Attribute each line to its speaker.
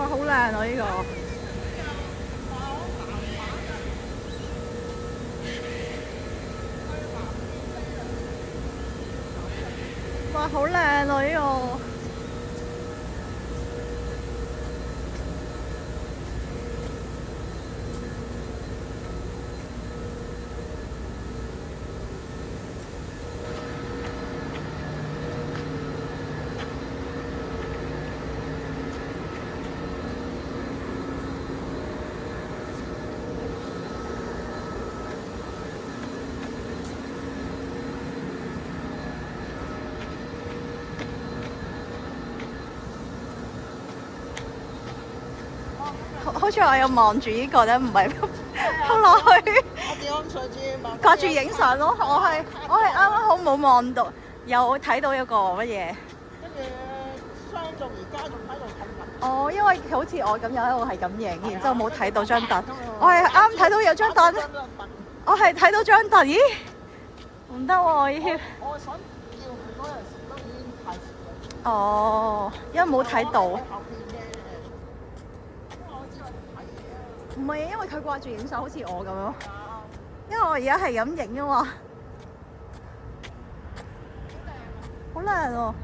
Speaker 1: 哇，好靚啊呢個！哇，好靚啊呢個！好似我有望住呢個咧，唔係撲落去。掛住影相咯，我係啱啱好冇望到，有睇到一個乜嘢。
Speaker 2: 跟住商仲而家仲喺度睇緊。
Speaker 1: 哦，因為好似我咁樣喺度係咁影，然之後冇睇到張凳。我係啱睇到有張凳，我係睇到張凳，咦？唔得喎，要。
Speaker 2: 我想叫佢嗰陣時都已經太遲啦。
Speaker 1: 哦，因為冇睇到。唔係，因為佢掛住影相，好似我咁咯。因為我而家係咁影啊嘛。好靚喎！